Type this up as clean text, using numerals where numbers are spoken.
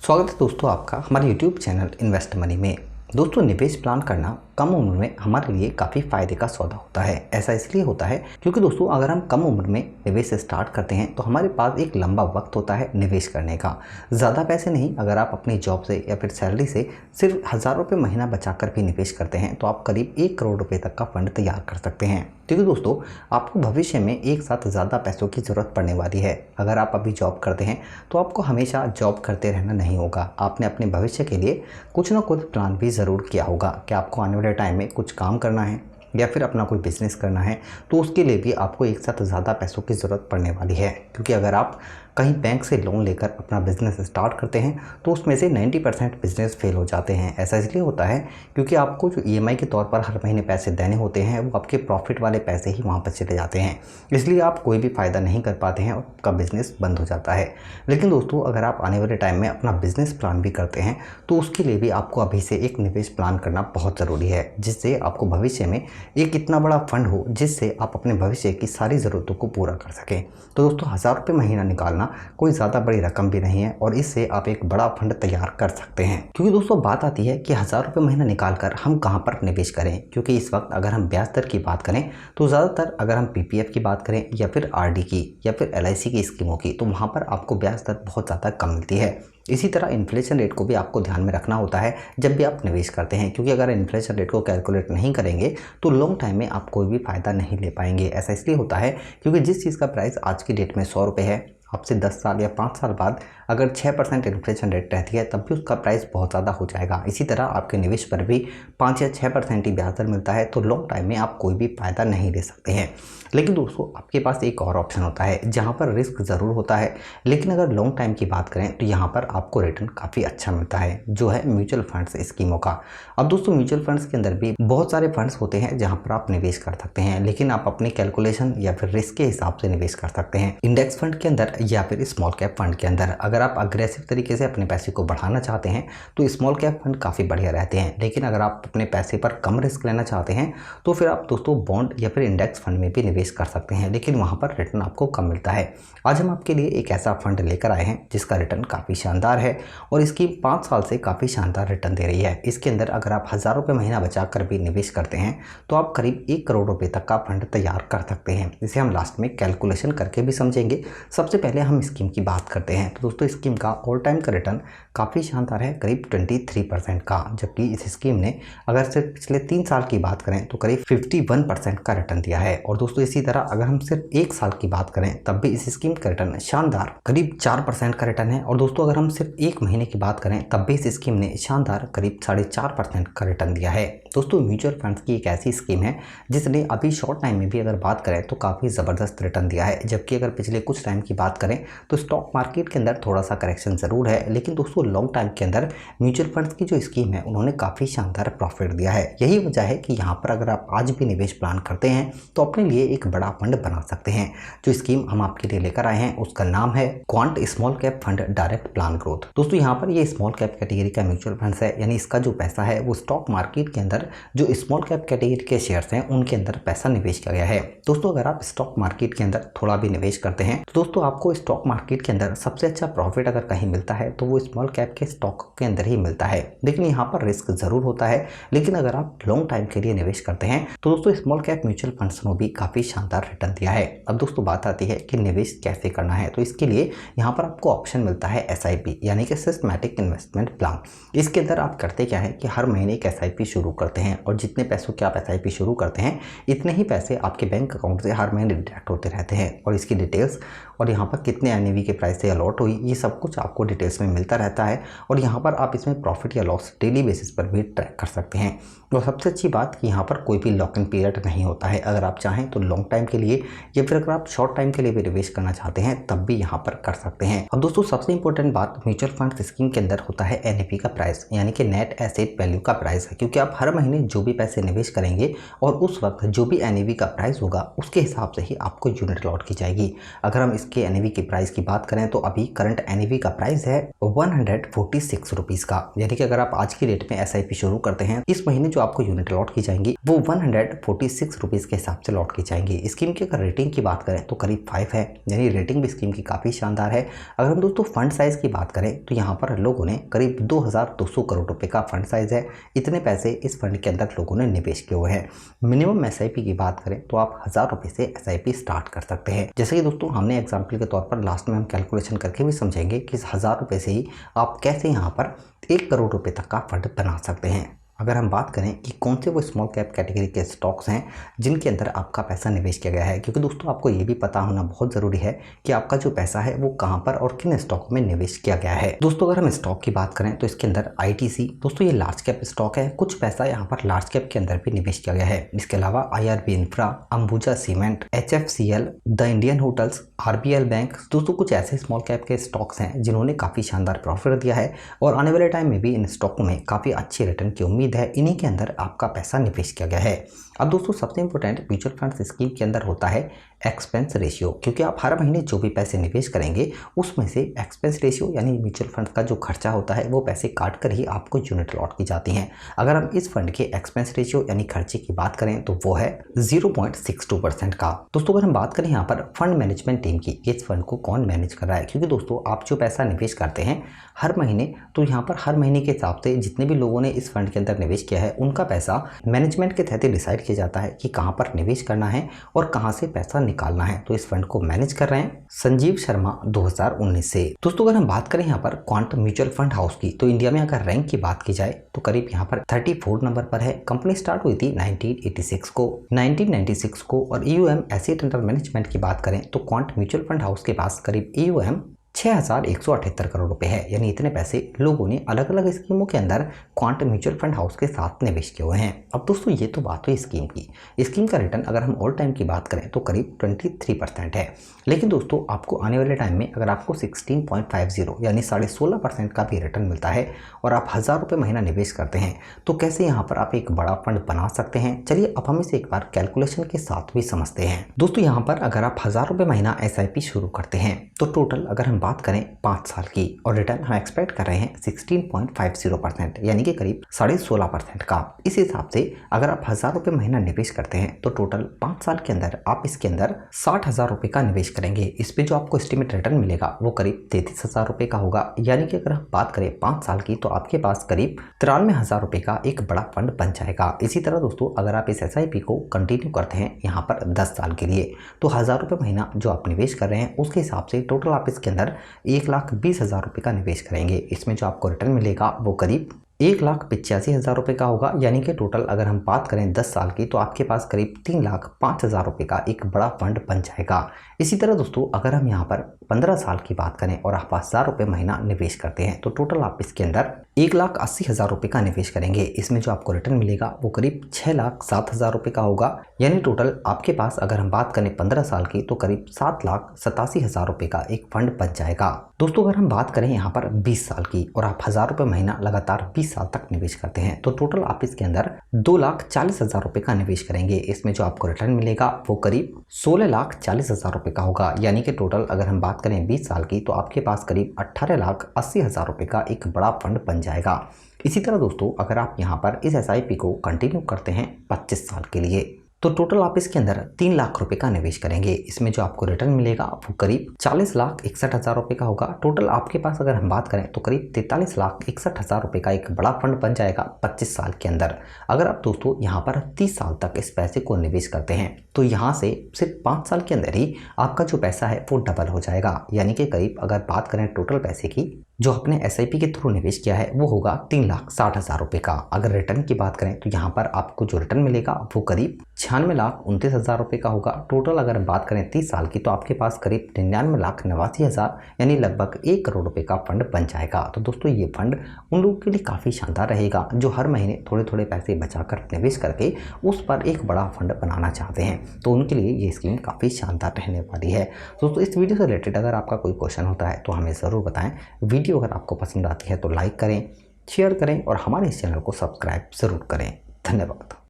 स्वागत है दोस्तों आपका हमारे YouTube चैनल इन्वेस्ट मनी में। दोस्तों, निवेश प्लान करना कम उम्र में हमारे लिए काफ़ी फ़ायदे का सौदा होता है। ऐसा इसलिए होता है क्योंकि दोस्तों अगर हम कम उम्र में निवेश स्टार्ट करते हैं तो हमारे पास एक लंबा वक्त होता है निवेश करने का। ज़्यादा पैसे नहीं, अगर आप अपनी जॉब से या फिर सैलरी से सिर्फ 1000 रुपये महीना बचाकर भी निवेश करते हैं तो आप करीब 1 करोड़ रुपये तक का फंड तैयार कर सकते हैं। क्योंकि दोस्तों आपको भविष्य में एक साथ ज़्यादा पैसों की ज़रूरत पड़ने वाली है। अगर आप अभी जॉब करते हैं तो आपको हमेशा जॉब करते रहना नहीं होगा। आपने अपने भविष्य के लिए कुछ ना कुछ प्लान भी ज़रूर किया होगा कि आपको आने वाले टाइम में कुछ काम करना है या फिर अपना कोई बिजनेस करना है, तो उसके लिए भी आपको एक साथ ज़्यादा पैसों की ज़रूरत पड़ने वाली है। क्योंकि अगर आप कहीं बैंक से लोन लेकर अपना बिज़नेस स्टार्ट करते हैं तो उसमें से 90% बिज़नेस फेल हो जाते हैं। ऐसा इसलिए होता है क्योंकि आपको जो EMI के तौर पर हर महीने पैसे देने होते हैं वो आपके प्रॉफिट वाले पैसे ही वहाँ पर चले जाते हैं, इसलिए आप कोई भी फ़ायदा नहीं कर पाते हैं और आपका बिज़नेस बंद हो जाता है। लेकिन दोस्तों अगर आप आने वाले टाइम में अपना बिज़नेस प्लान भी करते हैं तो उसके लिए भी आपको अभी से एक निवेश प्लान करना बहुत ज़रूरी है, जिससे आपको भविष्य में एक इतना बड़ा फंड हो जिससे आप अपने भविष्य की सारी ज़रूरतों को पूरा कर सकें। तो दोस्तों 1000 रुपये महीना निकालना कोई ज़्यादा बड़ी रकम भी नहीं है और इससे आप एक बड़ा फंड तैयार कर सकते हैं। क्योंकि दोस्तों बात आती है कि 1000 रुपये महीना निकाल कर हम कहाँ पर निवेश करें, क्योंकि इस वक्त अगर हम ब्याज दर की बात करें तो ज़्यादातर अगर हम PPF की बात करें या फिर RD की या फिर LIC की स्कीमों की, तो वहाँ पर आपको ब्याज दर बहुत ज़्यादा कम मिलती है। इसी तरह इन्फ्लेशन रेट को भी आपको ध्यान में रखना होता है जब भी आप निवेश करते हैं, क्योंकि अगर इन्फ्लेशन रेट को कैलकुलेट नहीं करेंगे तो लॉन्ग टाइम में आप कोई भी फ़ायदा नहीं ले पाएंगे। ऐसा इसलिए होता है क्योंकि जिस चीज़ का प्राइस आज की डेट में 100 रुपये है, आपसे 10 साल या 5 साल बाद अगर 6% इन्फ्लेशन रेट रहती है तब भी उसका प्राइस बहुत ज़्यादा हो जाएगा। इसी तरह आपके निवेश पर भी 5 या 6% ही ब्याज दर मिलता है, तो लॉन्ग टाइम में आप कोई भी फ़ायदा नहीं ले सकते हैं। लेकिन दोस्तों आपके पास एक और ऑप्शन होता है जहाँ पर रिस्क ज़रूर होता है, लेकिन अगर लॉन्ग टाइम की बात करें तो यहाँ पर आपको रिटर्न काफ़ी अच्छा मिलता है, जो है म्यूचुअल फंड्स स्कीमों का। अब दोस्तों म्यूचुअल फंड्स के अंदर भी बहुत सारे फंड्स होते हैं जहाँ पर आप निवेश कर सकते हैं, लेकिन आप अपनी कैलकुलेशन या फिर रिस्क के हिसाब से निवेश कर सकते हैं। इंडेक्स फंड के अंदर या फिर स्मॉल कैप फंड के अंदर अगर आप अग्रेसिव तरीके से अपने पैसे को बढ़ाना चाहते हैं तो स्मॉल कैप फंड काफ़ी बढ़िया रहते हैं, लेकिन अगर आप अपने पैसे पर कम रिस्क लेना चाहते हैं तो फिर आप दोस्तों बॉन्ड या फिर इंडेक्स फंड में भी निवेश कर सकते हैं, लेकिन वहाँ पर रिटर्न आपको कम मिलता है। आज हम आपके लिए एक ऐसा फंड लेकर आए हैं जिसका रिटर्न काफ़ी शानदार है और इसकी 5 साल से काफ़ी शानदार रिटर्न दे रही है। इसके अंदर अगर आप 1000 रुपये महीना बचा कर भी निवेश करते हैं तो आप करीब 1 करोड़ रुपये तक का फंड तैयार कर सकते हैं। इसे हम लास्ट में कैलकुलेशन करके भी समझेंगे। सबसे पहले हम स्कीम की बात करते हैं। तो दोस्तों स्कीम का ऑल टाइम का रिटर्न काफ़ी शानदार है, करीब 23% का, जबकि इस स्कीम ने अगर सिर्फ पिछले 3 साल की बात करें तो करीब 51% का रिटर्न दिया है। और दोस्तों इसी तरह अगर हम सिर्फ 1 साल की बात करें तब भी इस स्कीम का रिटर्न शानदार करीब 4% का रिटर्न है। और दोस्तों अगर हम सिर्फ 1 महीने की बात करें तब भी इस स्कीम ने शानदार करीब 4.5% का रिटर्न दिया है। दोस्तों म्यूचुअल फंड्स की एक ऐसी स्कीम है जिसने अभी शॉर्ट टाइम में भी अगर बात करें तो काफ़ी ज़बरदस्त रिटर्न दिया है, जबकि अगर पिछले कुछ टाइम की बात करें तो स्टॉक मार्केट के अंदर थोड़ा सा करेक्शन ज़रूर है, लेकिन दोस्तों लॉन्ग टाइम के अंदर म्यूचुअल फंड्स की जो स्कीम है उन्होंने काफ़ी शानदार प्रॉफिट दिया है। यही वजह है कि यहाँ पर अगर आप आज भी निवेश प्लान करते हैं तो अपने लिए एक बड़ा फंड बना सकते हैं। जो स्कीम हम आपके लिए लेकर आए हैं उसका नाम है quant small cap fund direct plan growth. दोस्तों यहाँ पर ये स्मॉल कैप कैटेगरी का म्यूचुअल फंड्स है, यानी इसका जो पैसा है वो स्टॉक मार्केट के अंदर जो स्मॉल कैप कैटेगरी के शेयर्स हैं उनके अंदर पैसा निवेश किया गया है। दोस्तों अगर आप स्टॉक मार्केट के अंदर थोड़ा भी निवेश करते हैं तो दोस्तों आपको स्टॉक मार्केट के अंदर सबसे अच्छा प्रॉफिट अगर कहीं मिलता है तो वो स्मॉल कैप के स्टॉक के अंदर ही मिलता है, लेकिन यहाँ पर रिस्क ज़रूर होता है। लेकिन अगर आप लॉन्ग टाइम के लिए निवेश करते हैं तो दोस्तों स्मॉल कैप म्यूचुअल फंड्स ने भी काफ़ी शानदार रिटर्न दिया है। अब दोस्तों बात आती है कि निवेश कैसे करना है, तो इसके लिए यहाँ पर आपको ऑप्शन मिलता है SIP यानी कि सिस्टमैटिक इन्वेस्टमेंट प्लान। इसके अंदर आप करते क्या है कि हर महीने एक SIP शुरू करते हैं और जितने पैसों के आप SIP शुरू करते हैं इतने ही पैसे आपके बैंक अकाउंट से हर महीने डिडक्ट होते रहते हैं। और इसकी डिटेल्स और यहाँ पर कितने NAV के प्राइस से अलॉट हुई ये सब कुछ आपको डिटेल्स में मिलता रहता है और यहाँ पर आप इसमें प्रॉफिट या लॉस डेली बेसिस पर भी ट्रैक कर सकते हैं। और सबसे अच्छी बात कि यहाँ पर कोई भी लॉक इन पीरियड नहीं होता है। अगर आप चाहें तो लॉन्ग टाइम के लिए या फिर अगर आप शॉर्ट टाइम के लिए भी निवेश करना चाहते हैं तब भी यहाँ पर कर सकते हैं। अब दोस्तों सबसे इंपॉर्टेंट बात म्यूचुअल फंड स्कीम के अंदर होता है NAV का प्राइस, यानी कि नेट एसेट वैल्यू का प्राइस है, क्योंकि आप हर महीने जो भी पैसे निवेश करेंगे और उस वक्त जो भी NAV का प्राइस होगा उसके हिसाब से ही आपको यूनिट अलॉट की जाएगी। अगर हम शेयर्स के एनएवी की प्राइस की बात करें तो अभी करंट एनएवी का प्राइस है 146 रुपीज का। यानी कि अगर आप आज की डेट में एसआईपी शुरू करते हैं, इस महीने जो आपको यूनिट लॉट की जाएंगी वो 146 रुपीज के हिसाब से लॉट की जाएंगी। स्कीम की अगर रेटिंग की बात करें तो करीब 5 है, यानी रेटिंग भी स्कीम की काफी शानदार है। अगर हम दोस्तों फंड साइज की बात करें तो यहाँ पर लोगों ने करीब 2200 करोड़ रुपए का फंड साइज है। इतने पैसे इस फंड के अंदर लोगों ने निवेश किए हुए हैं। मिनिमम एसआईपी की बात करें तो आप 1000 रुपए से एसआईपी स्टार्ट कर सकते हैं। जैसे कि दोस्तों हमने एग्जाम्पल के तौर पर लास्ट में हम कैलकुलेशन करके भी समझेंगे कि इस 1000 रुपए से ही आप कैसे यहाँ पर 1 करोड़ रुपए तक का फंड बना सकते हैं। अगर हम बात करें कि कौन से वो स्मॉल कैप कैटेगरी के स्टॉक्स हैं जिनके अंदर आपका पैसा निवेश किया गया है, क्योंकि दोस्तों आपको ये भी पता होना बहुत ज़रूरी है कि आपका जो पैसा है वो कहां पर और किन स्टॉक में निवेश किया गया है। दोस्तों अगर हम स्टॉक की बात करें तो इसके अंदर आईटीसी, दोस्तों ये लार्ज कैप स्टॉक है। कुछ पैसा यहाँ पर लार्ज कैप के अंदर भी निवेश किया गया है। इसके अलावा IRB infra, Ambuja cement, HFCL, the Indian hotels, RBL bank, दोस्तों कुछ ऐसे स्मॉल कैप के स्टॉक्स हैं जिन्होंने काफ़ी शानदार प्रॉफिट दिया है और आने वाले टाइम में भी इन स्टॉकों में काफ़ी अच्छी रिटर्न की उम्मीद है। इन्हीं के अंदर आपका पैसा निवेश किया गया है। अब दोस्तों सबसे इंपॉर्टेंट म्यूचुअल फंड स्कीम के अंदर होता है एक्सपेंस रेशियो, क्योंकि आप हर महीने जो भी पैसे निवेश करेंगे उसमें से एक्सपेंस रेशियो यानी म्यूचुअल फंड का जो खर्चा होता है वो पैसे काट कर ही आपको यूनिट लॉट की जाती हैं। अगर हम इस फंड के एक्सपेंस रेशियो यानी खर्चे की बात करें तो वो है 0.62% का। दोस्तों अगर हम बात करें यहाँ पर फंड मैनेजमेंट टीम की, इस फंड को कौन मैनेज कर रहा है, क्योंकि दोस्तों आप जो पैसा निवेश करते हैं हर महीने, तो यहाँ पर हर महीने के हिसाब से जितने भी लोगों ने इस फंड के अंदर निवेश किया है उनका पैसा मैनेजमेंट के तहत डिसाइड किया जाता है कि कहां पर निवेश करना है और कहां से पैसा निकालना है। तो इस फंड को मैनेज कर रहे हैं संजीव शर्मा 2019 से। दोस्तों अगर हम बात करें यहाँ पर क्वांट म्यूचुअल फंड हाउस की, तो इंडिया में अगर रैंक की बात की जाए तो करीब यहाँ पर 34 नंबर पर है। कंपनी स्टार्ट हुई थी 1996 को और EUM एसेट अंडर मैनेजमेंट की बात करें तो क्वांट म्यूचुअल फंड हाउस के पास करीब EUM 6178 करोड़ रुपए है। यानी इतने पैसे लोगों ने अलग अलग स्कीमों के अंदर क्वांट म्यूचुअल फंड हाउस के साथ निवेश किए हुए हैं। अब दोस्तों ये तो बात हुई स्कीम की। स्कीम का रिटर्न अगर हम ऑल टाइम की बात करें तो करीब 23% है। लेकिन दोस्तों आपको आने वाले टाइम में अगर आपको 16.50 यानी 16.5% का भी रिटर्न मिलता है और आप 1000 रुपये महीना निवेश करते हैं तो कैसे यहाँ पर आप एक बड़ा फंड बना सकते हैं। चलिए अब हम इसे एक बार कैलकुलेशन के साथ भी समझते हैं। दोस्तों यहाँ पर अगर आप 1000 रुपये महीना SIP शुरू करते हैं तो टोटल अगर हम बात करें 5 साल की और रिटर्न हम एक्सपेक्ट कर रहे हैं 16.50% यानी कि करीब 16.5% का। इस हिसाब से अगर आप 1000 रुपये महीना निवेश करते हैं तो टोटल 5 साल के अंदर आप इसके अंदर 60,000 रुपये का निवेश करेंगे। इस पे जो आपको एस्टिमेट रिटर्न मिलेगा वो करीब 33,000 रुपये का होगा। यानी कि अगर हम बात करें 5 साल की तो आपके पास करीब 93,000 रुपये का एक बड़ा फंड बन जाएगा। इसी तरह दोस्तों अगर आप इस SIP को कंटिन्यू करते हैं यहाँ पर 10 साल के लिए तो 1000 रुपये महीना जो आप निवेश कर रहे हैं उसके हिसाब से टोटल आप इसके अंदर 1,20,000 रुपये का निवेश करेंगे। इसमें जो आपको रिटर्न मिलेगा वो करीब 1,85,000 रुपये का होगा। यानी कि टोटल अगर हम बात करें 10 साल की तो आपके पास करीब 3,05,000 रुपये का एक बड़ा फंड बन जाएगा। इसी तरह दोस्तों अगर हम यहाँ पर 15 साल की बात करें और आप 1000 रुपये महीना निवेश करते हैं तो टोटल आप इसके अंदर 1,80,000 रुपये का निवेश करेंगे। इसमें जो आपको रिटर्न मिलेगा वो करीब 6,07,000 रुपये का होगा। यानी टोटल आपके पास अगर हम बात करें 15 साल की तो करीब 7,87,000 रुपये का एक फंड बन जाएगा। दोस्तों अगर हम बात करें यहाँ पर 20 साल की और आप 1000 रुपये महीना लगातार 20 साल तक निवेश करते हैं तो टोटल आप इसके अंदर 2,40,000 रुपये का निवेश करेंगे। इसमें जो आपको रिटर्न मिलेगा वो करीब 16,40,000 रुपये का होगा। यानी कि टोटल अगर हम बात करें 20 साल की तो आपके पास करीब 18,80,000 रुपये का एक बड़ा फंड बन जाएगा। इसी तरह दोस्तों अगर आप यहाँ पर इस SIP को कंटिन्यू करते हैं 25 साल के लिए तो टोटल आप इसके अंदर 3 लाख रुपए का निवेश करेंगे। इसमें जो आपको रिटर्न मिलेगा वो करीब 40,61,000 रुपये का होगा। टोटल आपके पास अगर हम बात करें तो करीब 43,61,000 रुपये का एक बड़ा फंड बन जाएगा 25 साल के अंदर। अगर आप दोस्तों यहाँ पर 30 साल तक इस पैसे को निवेश करते हैं तो यहाँ से सिर्फ 5 साल के अंदर ही आपका जो पैसा है वो डबल हो जाएगा। यानी कि करीब अगर बात करें टोटल पैसे की जो आपने SIP के थ्रू निवेश किया है वो होगा 3,60,000 रुपये का। अगर रिटर्न की बात करें तो यहाँ पर आपको जो रिटर्न मिलेगा वो करीब 96,29,000 रुपये का होगा। टोटल अगर बात करें 30 साल की तो आपके पास करीब 99,89,000 यानी लगभग 1 करोड़ रुपये का फंड बन जाएगा। तो दोस्तों ये फंड उन लोगों के लिए काफ़ी शानदार रहेगा जो हर महीने थोड़े थोड़े पैसे बचाकर निवेश करके उस पर एक बड़ा फंड बनाना चाहते हैं। तो उनके लिए ये स्कीम काफ़ी शानदार रहने वाली है। दोस्तों इस वीडियो से रिलेटेड अगर आपका कोई क्वेश्चन होता है तो हमें ज़रूर बताएं। वीडियो अगर आपको पसंद आती है तो लाइक करें, शेयर करें और हमारे इस चैनल को सब्सक्राइब ज़रूर करें। धन्यवाद।